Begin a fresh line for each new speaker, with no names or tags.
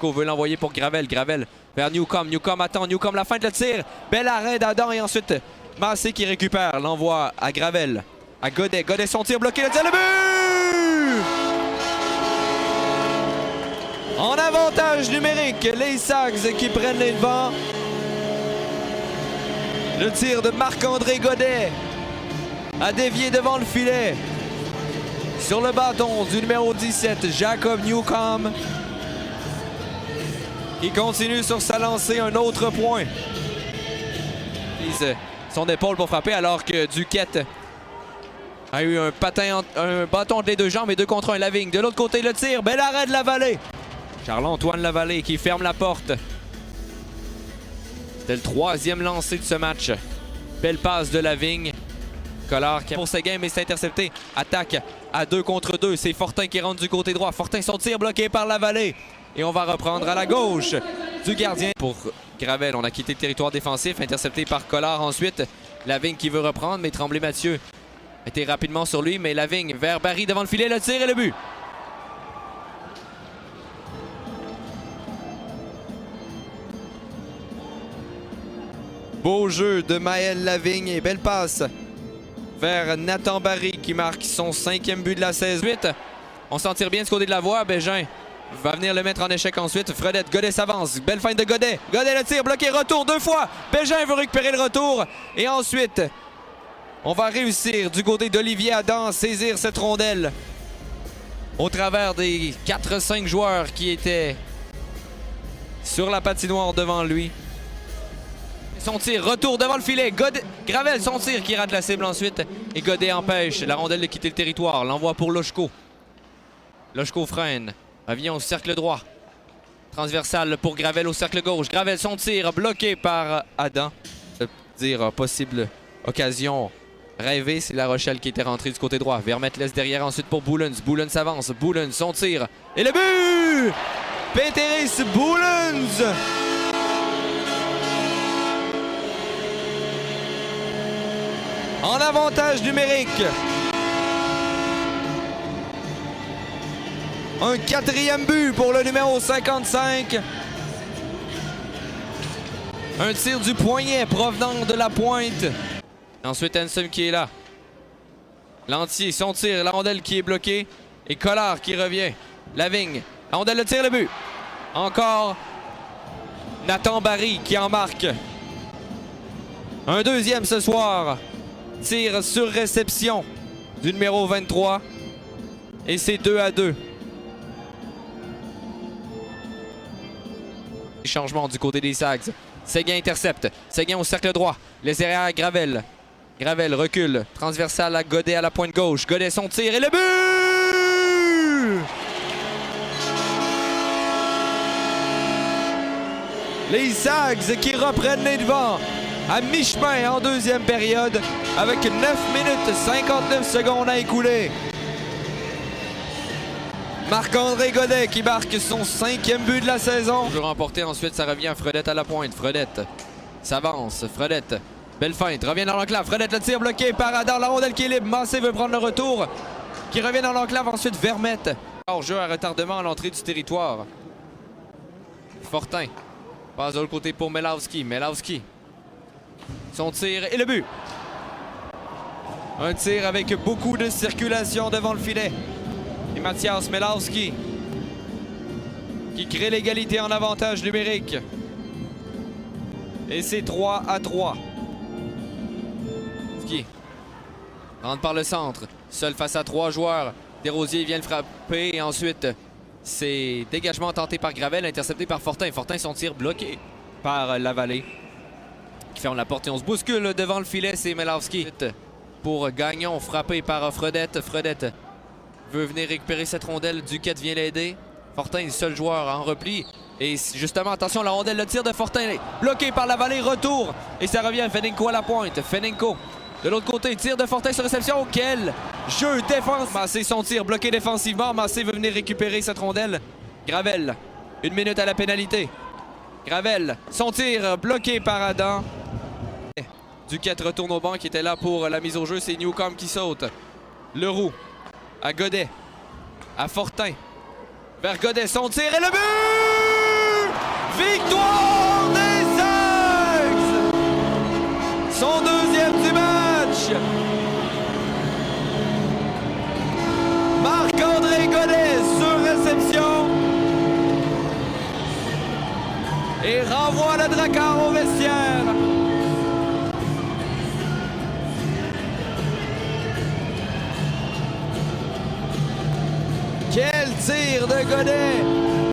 Loshko veut l'envoyer pour Gravel. Gravel vers Newcomb. Newcomb attend. Newcomb la fin de le tir. Bel arrêt d'Adam et ensuite Massé qui récupère. L'envoie à Gravel. À Godet. Godet son tir bloqué. Le tir, le but! En avantage numérique, les Sags qui prennent les devants. Le tir de Marc-André Godet a dévié devant le filet. Sur le bâton du numéro 17, Jacob Newcomb, qui continue sur sa lancée, un autre point. Son épaule pour frapper alors que Duquette a eu un bâton de les deux jambes et 2 contre 1. Lavigne, de l'autre côté le tir, bel arrêt de Lavallée. Charles-Antoine Lavallée qui ferme la porte. C'était le 3e lancé de ce match. Belle passe de Lavigne. Collard qui pour sa game et s'est intercepté. Attaque à 2 contre 2. C'est Fortin qui rentre du côté droit. Fortin, son tir bloqué par Lavallée. Et on va reprendre à la gauche du gardien. Pour Gravel, on a quitté le territoire défensif. Intercepté par Collard ensuite. Lavigne qui veut reprendre, mais Tremblay-Mathieu était rapidement sur lui. Mais Lavigne vers Barry devant le filet. Le tir et le but. Beau jeu de Maël Lavigne et belle passe vers Nathan Barry qui marque son 5e but de la saison. On s'en tire bien du côté de la voie. Bégin va venir le mettre en échec ensuite. Fredette, Godet s'avance. Belle feinte de Godet. Godet le tir, bloqué, retour 2 fois. Bégin veut récupérer le retour. Et ensuite, on va réussir du côté d'Olivier Adam à saisir cette rondelle au travers des 4-5 joueurs qui étaient sur la patinoire devant lui. Son tir, retour devant le filet. Gravel, son tir qui rate la cible ensuite. Et Godet empêche la rondelle de quitter le territoire. L'envoie pour Loshko. Loshko freine. Revient au cercle droit. Transversal pour Gravel au cercle gauche. Gravel, son tir bloqué par Adam. Dire possible occasion rêvée. C'est La Rochelle qui était rentrée du côté droit. Vermette laisse derrière ensuite pour Boulens. Boulens s'avance. Boulens, son tir. Et le but! Péteris Boulens! En avantage numérique. Un 4e but pour le numéro 55. Un tir du poignet provenant de la pointe. Ensuite, Hanson qui est là. Lantier, son tir, la rondelle qui est bloquée. Et Collard qui revient. Lavigne, la rondelle, le tir, le but. Encore Nathan Barry qui en marque. Un 2e ce soir. Tir sur réception du numéro 23. Et c'est 2-2. Changement du côté des Sags. Séguin intercepte. Séguin au cercle droit. Les derrière à Gravel. Gravel recule. Transversal à Godet à la pointe gauche. Godet son tir et le but! Les Sags qui reprennent les devants à mi-chemin en 2e période avec 9 minutes 59 secondes à écouler. Marc-André Godet qui marque son 5e but de la saison. Jeu remporté, ensuite ça revient à Fredette à la pointe. Fredette s'avance. Fredette, belle feinte, revient dans l'enclave. Fredette, le tir bloqué par Adam. La rondelle qui est libre. Massé veut prendre le retour. Qui revient dans l'enclave, ensuite Vermette. Hors-jeu à retardement à l'entrée du territoire. Fortin passe de l'autre côté pour Melowski. Melowski. Son tir et le but. Un tir avec beaucoup de circulation devant le filet. Et Mathias Melowski qui crée l'égalité en avantage numérique. Et c'est 3-3. Ski rentre par le centre. Seul face à 3 joueurs. Desrosiers vient le frapper. Et ensuite, c'est dégagement tenté par Gravel, intercepté par Fortin. Fortin, son tir bloqué par Lavallée qui ferme la porte et on se bouscule devant le filet. C'est Melowski pour Gagnon, frappé par Fredette. Fredette veut venir récupérer cette rondelle. Duquette vient l'aider. Fortin est le seul joueur en repli. Et justement, attention, la rondelle, le tir de Fortin bloqué par Lavallée, retour. Et ça revient à Fenenko à la pointe. Fenenko de l'autre côté, tir de Fortin sur réception. Quel jeu défense! Massé son tir bloqué défensivement. Massé veut venir récupérer cette rondelle. Gravel, 1 minute à la pénalité. Gravel, son tir bloqué par Adam. Duquette retourne au banc qui était là pour la mise au jeu. C'est Newcomb qui saute. Leroux à Godet. À Fortin. Vers Godet, son tir et le but! Victoire des Sags! Son deuxième du match! Marc-André Godet sur réception. Et renvoie le Drakkar au vestiaire. Quel tir de Godet!